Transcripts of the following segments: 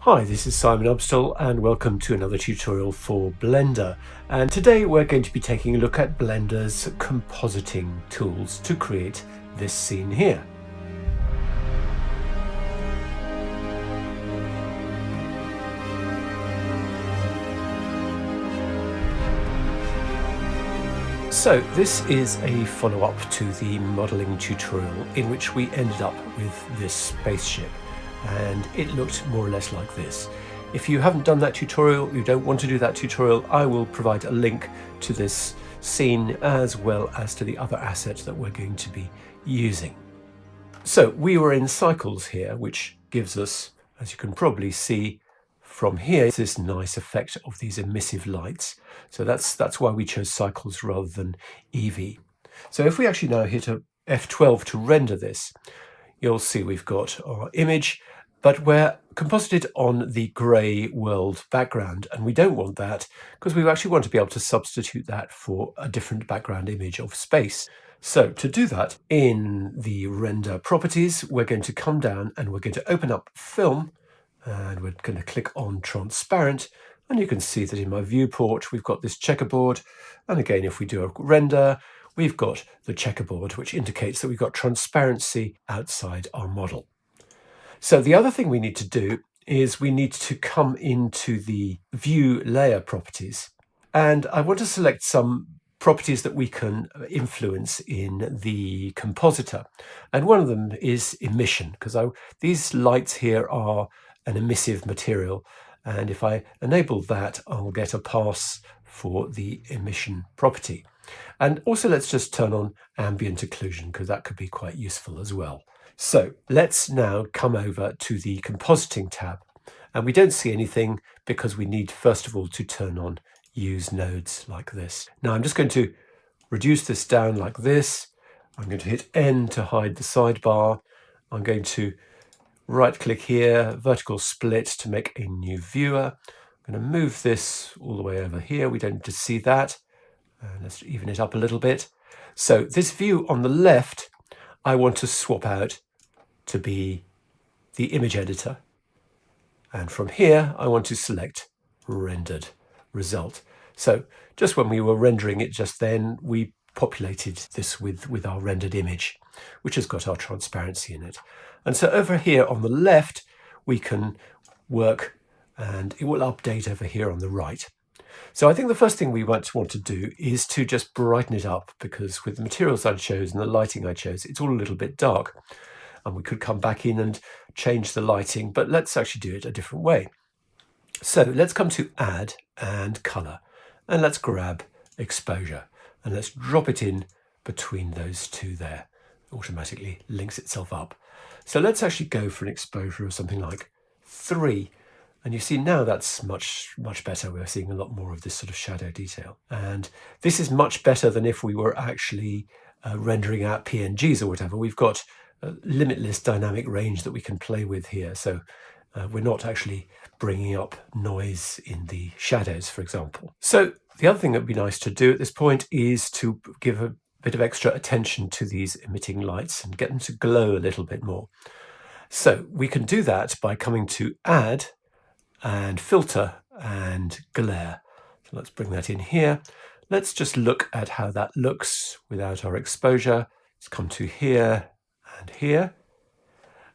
Hi, this is Simon Upstall and welcome to another tutorial for Blender. And today we're going to be taking a look at Blender's compositing tools to create this scene here. So this is a follow-up to the modeling tutorial in which we ended up with this spaceship. And it looked more or less like this. If you haven't done that tutorial, you don't want to do that tutorial, I will provide a link to this scene as well as to the other assets that we're going to be using. So we were in cycles here, which gives us, as you can probably see from here, this nice effect of these emissive lights. So that's why we chose cycles rather than Eevee. So if we actually now hit a F12 to render this, you'll see we've got our image, but we're composited on the grey world background, and we don't want that because we actually want to be able to substitute that for a different background image of space. So to do that, in the render properties, we're going to come down and we're going to open up film, and we're going to click on transparent, and you can see that in my viewport we've got this checkerboard, and again if we do a render, we've got the checkerboard, which indicates that we've got transparency outside our model. So the other thing we need to do is we need to come into the view layer properties, and I want to select some properties that we can influence in the compositor, and one of them is emission, because these lights here are an emissive material, and if I enable that, I'll get a pass for the emission property. And also let's just turn on ambient occlusion, because that could be quite useful as well. So let's now come over to the compositing tab, and we don't see anything because we need first of all to turn on use nodes like this. Now I'm just going to reduce this down like this. I'm going to hit N to hide the sidebar. I'm going to right click here, vertical split to make a new viewer. I'm going to move this all the way over here. We don't need to see that. Let's even it up a little bit. So this view on the left, I want to swap out to be the image editor. And from here, I want to select rendered result. So just when we were rendering it just then, we populated this with our rendered image, which has got our transparency in it. And so over here on the left, we can work and it will update over here on the right. So I think the first thing we want to do is to just brighten it up, because with the materials I chose and the lighting I chose, it's all a little bit dark. And we could come back in and change the lighting, but let's actually do it a different way. So let's come to add and color, and let's grab exposure, and let's drop it in between those two there. It automatically links itself up. So let's actually go for an exposure of something like 3. And you see now that's much better. We're seeing a lot more of this sort of shadow detail. And this is much better than if we were actually rendering out PNGs or whatever. We've got a limitless dynamic range that we can play with here. So we're not actually bringing up noise in the shadows, for example. So the other thing that would be nice to do at this point is to give a bit of extra attention to these emitting lights and get them to glow a little bit more. So we can do that by coming to add and filter and glare. So let's bring that in here. Let's just look at how that looks without our exposure. Let's come to here and here.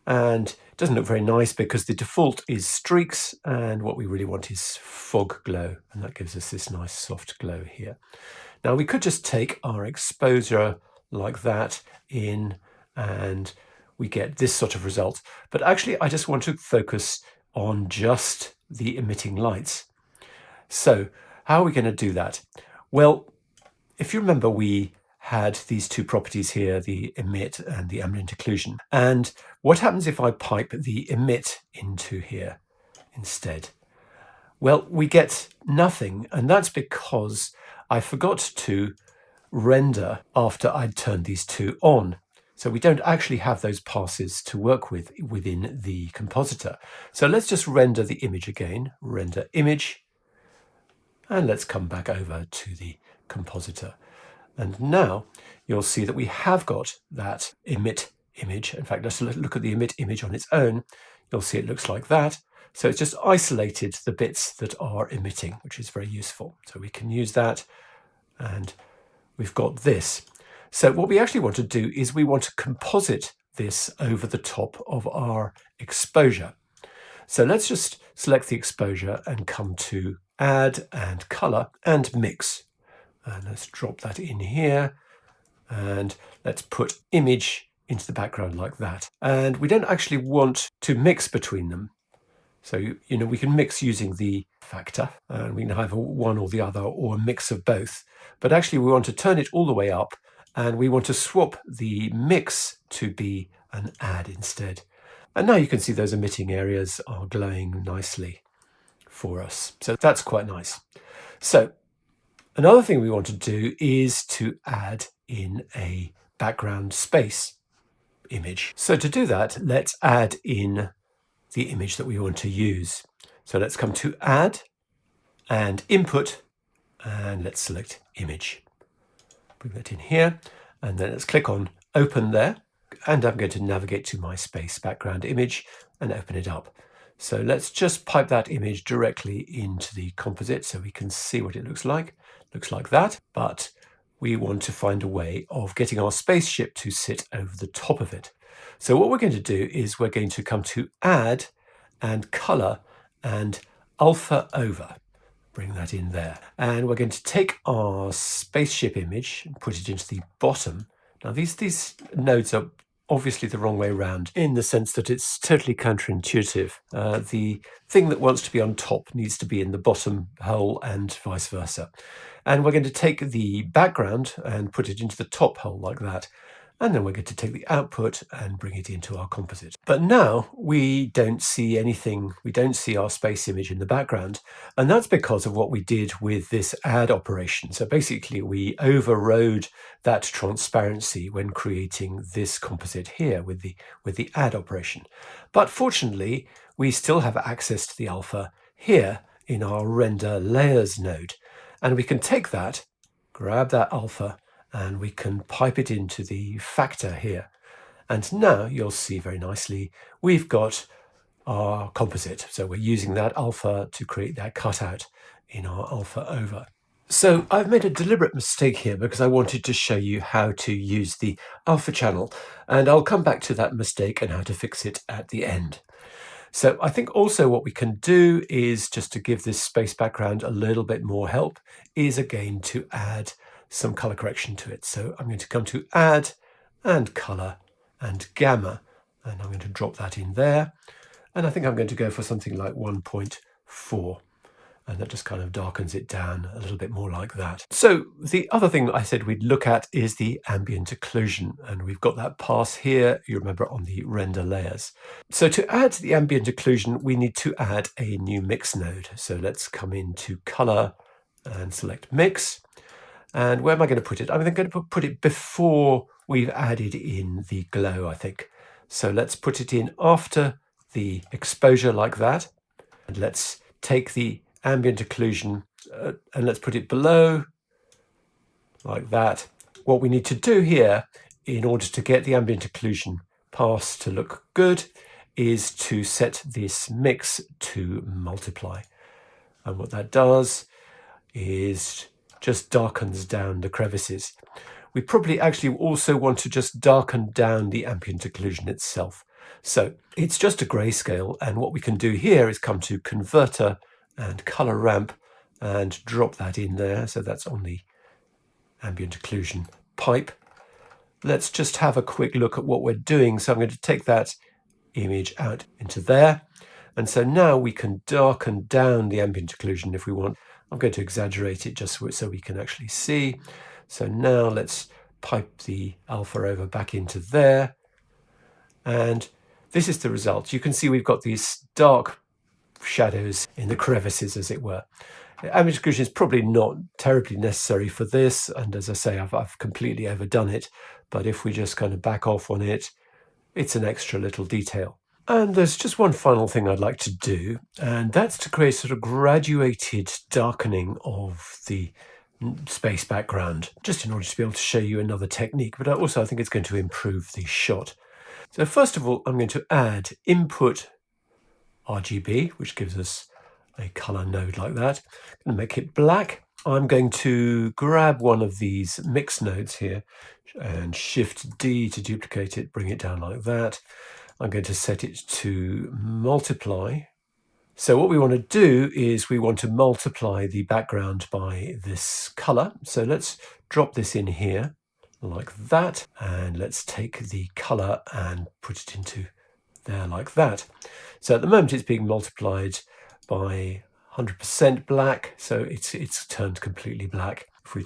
And it doesn't look very nice because the default is streaks, and what we really want is fog glow, and that gives us this nice soft glow here. Now we could just take our exposure like that in and we get this sort of result, but actually I just want to focus on just the emitting lights. So how are we going to do that? Well, if you remember, we had these two properties here, the emit and the ambient occlusion. And what happens if I pipe the emit into here instead? Well, we get nothing, and that's because I forgot to render after I'd turned these two on. So we don't actually have those passes to work with within the compositor. So let's just render the image again, render image, and let's come back over to the compositor. And now you'll see that we have got that emit image. In fact, let's look at the emit image on its own. You'll see it looks like that. So it's just isolated the bits that are emitting, which is very useful. So we can use that, and we've got this. So what we actually want to do is we want to composite this over the top of our exposure. So let's just select the exposure and come to Add and Color and Mix. And let's drop that in here, and let's put Image into the background like that. And we don't actually want to mix between them. So, you know, we can mix using the factor, and we can have one or the other or a mix of both. But actually we want to turn it all the way up, and we want to swap the mix to be an add instead. And now you can see those emitting areas are glowing nicely for us. So that's quite nice. So another thing we want to do is to add in a background space image. So to do that, let's add in the image that we want to use. So let's come to Add and Input, and let's select Image. Bring that in here, and then let's click on Open there, and I'm going to navigate to my space background image and open it up. So let's just pipe that image directly into the composite so we can see what it looks like. Looks like that, but we want to find a way of getting our spaceship to sit over the top of it. So what we're going to do is we're going to come to Add and Color and Alpha Over. Bring that in there. And we're going to take our spaceship image and put it into the bottom. Now these nodes are obviously the wrong way around in the sense that it's totally counterintuitive. The thing that wants to be on top needs to be in the bottom hole and vice versa. And we're going to take the background and put it into the top hole like that. And then we're going to take the output and bring it into our composite. But now we don't see anything, we don't see our space image in the background. And that's because of what we did with this add operation. So basically we overrode that transparency when creating this composite here with the add operation. But fortunately, we still have access to the alpha here in our render layers node. And we can take that, grab that alpha, and we can pipe it into the factor here. And now you'll see very nicely, we've got our composite. So we're using that alpha to create that cutout in our alpha over. So I've made a deliberate mistake here because I wanted to show you how to use the alpha channel, and I'll come back to that mistake and how to fix it at the end. So I think also what we can do is, just to give this space background a little bit more help, is again to add some color correction to it. So I'm going to come to Add and Color and Gamma, and I'm going to drop that in there. And I think I'm going to go for something like 1.4. And that just kind of darkens it down a little bit more like that. So the other thing that I said we'd look at is the ambient occlusion, and we've got that pass here, you remember, on the render layers. So to add the ambient occlusion, we need to add a new mix node. So let's come into Color and select Mix. And where am I going to put it? I'm going to put it before we've added in the glow, I think. So let's put it in after the exposure like that. And let's take the ambient occlusion and let's put it below like that. What we need to do here in order to get the ambient occlusion pass to look good is to set this mix to multiply. And what that does is just darkens down the crevices. We probably actually also want to just darken down the ambient occlusion itself. So it's just a grayscale, and what we can do here is come to Converter and Color Ramp and drop that in there. So that's on the ambient occlusion pipe. Let's just have a quick look at what we're doing. So I'm going to take that image out into there. And so now we can darken down the ambient occlusion if we want. I'm going to exaggerate it just so we can actually see. So now let's pipe the alpha over back into there. And this is the result. You can see we've got these dark shadows in the crevices, as it were. Ambient occlusion is probably not terribly necessary for this. And as I say, I've completely overdone it. But if we just kind of back off on it, it's an extra little detail. And there's just one final thing I'd like to do, and that's to create sort of graduated darkening of the space background, just in order to be able to show you another technique, but also I think it's going to improve the shot. So first of all, I'm going to add input RGB, which gives us a color node like that. I'm going to make it black. I'm going to grab one of these mix nodes here and Shift D to duplicate it, bring it down like that. I'm going to set it to multiply. So what we want to do is we want to multiply the background by this color. So let's drop this in here like that. And let's take the color and put it into there like that. So at the moment it's being multiplied by 100% black. So it's turned completely black. If we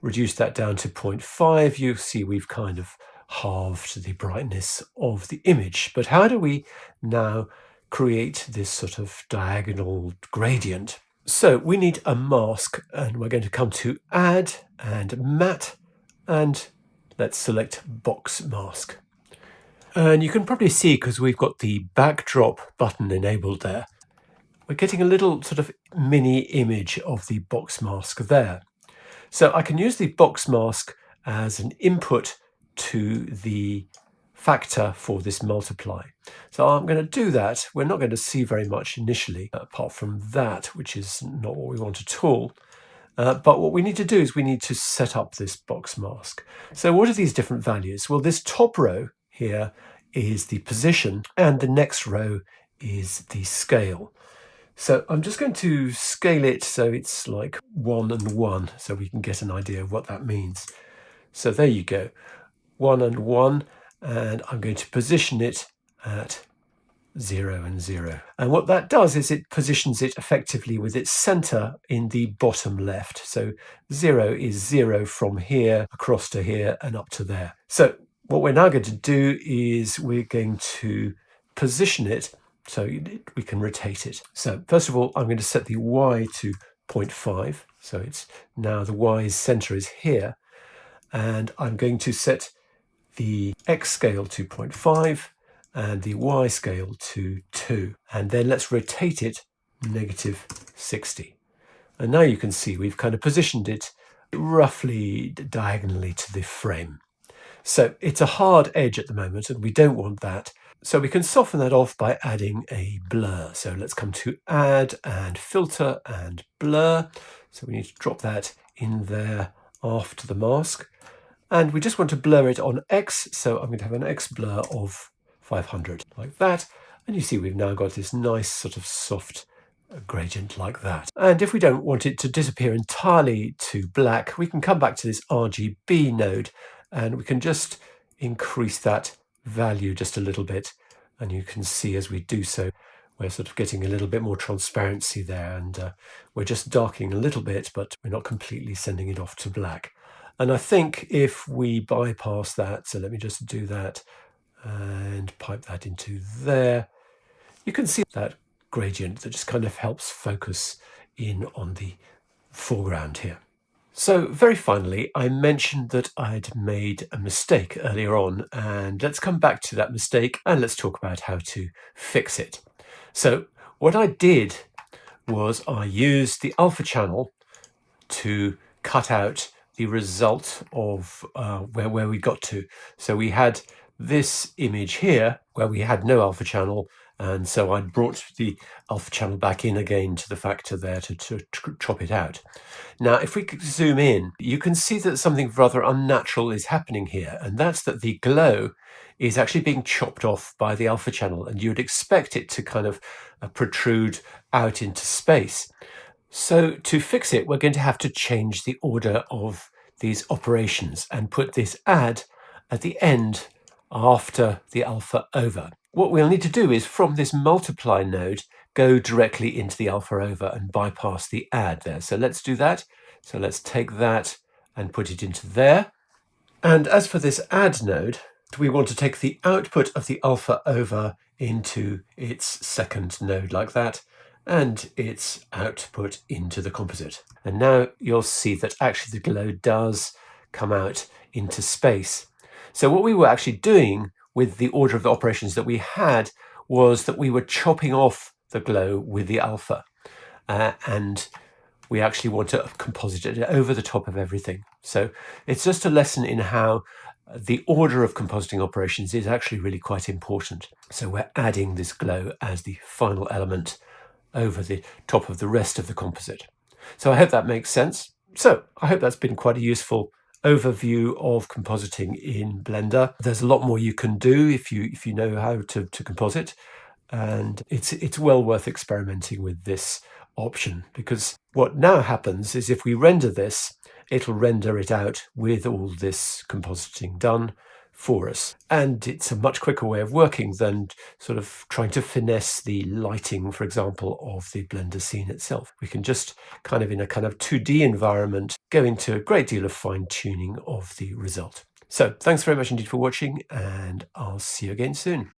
reduce that down to 0.5, you see we've kind of halved the brightness of the image. But how do we now create this sort of diagonal gradient? So we need a mask, and we're going to come to Add and Matte, and let's select Box Mask. And you can probably see, because we've got the backdrop button enabled there, we're getting a little sort of mini image of the box mask there. So I can use the box mask as an input to the factor for this multiply. So I'm going to do that. We're not going to see very much initially, apart from that, which is not what we want at all. But what we need to do is we need to set up this box mask. So what are these different values? Well, this top row here is the position, and the next row is the scale. So I'm just going to scale it so it's like 1 and 1, so we can get an idea of what that means. So there you go, 1 and 1, and I'm going to position it at 0 and 0. And what that does is it positions it effectively with its center in the bottom left. So 0 is 0 from here across to here and up to there. So what we're now going to do is we're going to position it so we can rotate it. So first of all, I'm going to set the Y to 0.5. So it's now the Y's center is here. And I'm going to set the X scale to 0.5 and the Y scale to 2. And then let's rotate it -60. And now you can see we've kind of positioned it roughly diagonally to the frame. So it's a hard edge at the moment, and we don't want that. So we can soften that off by adding a blur. So let's come to Add and Filter and Blur. So we need to drop that in there after the mask. And we just want to blur it on X. So I'm going to have an X blur of 500 like that. And you see we've now got this nice sort of soft gradient like that. And if we don't want it to disappear entirely to black, we can come back to this RGB node and we can just increase that value just a little bit. And you can see as we do so, we're sort of getting a little bit more transparency there, and we're just darkening a little bit, but we're not completely sending it off to black. And I think if we bypass that, so let me just do that and pipe that into there, you can see that gradient that just kind of helps focus in on the foreground here. So very finally, I mentioned that I'd made a mistake earlier on, and let's come back to that mistake and let's talk about how to fix it. So what I did was I used the alpha channel to cut out the result of where we got to. So we had this image here where we had no alpha channel, and so I brought the alpha channel back in again to the factor there to chop it out. Now, if we could zoom in, you can see that something rather unnatural is happening here, and that's that the glow is actually being chopped off by the alpha channel, and you'd expect it to kind of protrude out into space. So to fix it, we're going to have to change the order of these operations and put this add at the end after the alpha over. What we'll need to do is from this multiply node, go directly into the alpha over and bypass the add there. So let's do that. So let's take that and put it into there. And as for this add node, we want to take the output of the alpha over into its second node like that, and its output into the composite. And now you'll see that actually the glow does come out into space. So what we were actually doing with the order of the operations that we had was that we were chopping off the glow with the alpha, and we actually want to composite it over the top of everything. So it's just a lesson in how the order of compositing operations is actually really quite important. So we're adding this glow as the final element over the top of the rest of the composite. So I hope that makes sense. So I hope that's been quite a useful overview of compositing in Blender. There's a lot more you can do if you know how to composite, and it's well worth experimenting with this option, because what now happens is if we render this, it'll render it out with all this compositing done for us. And it's a much quicker way of working than sort of trying to finesse the lighting, for example, of the Blender scene itself. We can just kind of in a kind of 2D environment go into a great deal of fine tuning of the result. So thanks very much indeed for watching, and I'll see you again soon.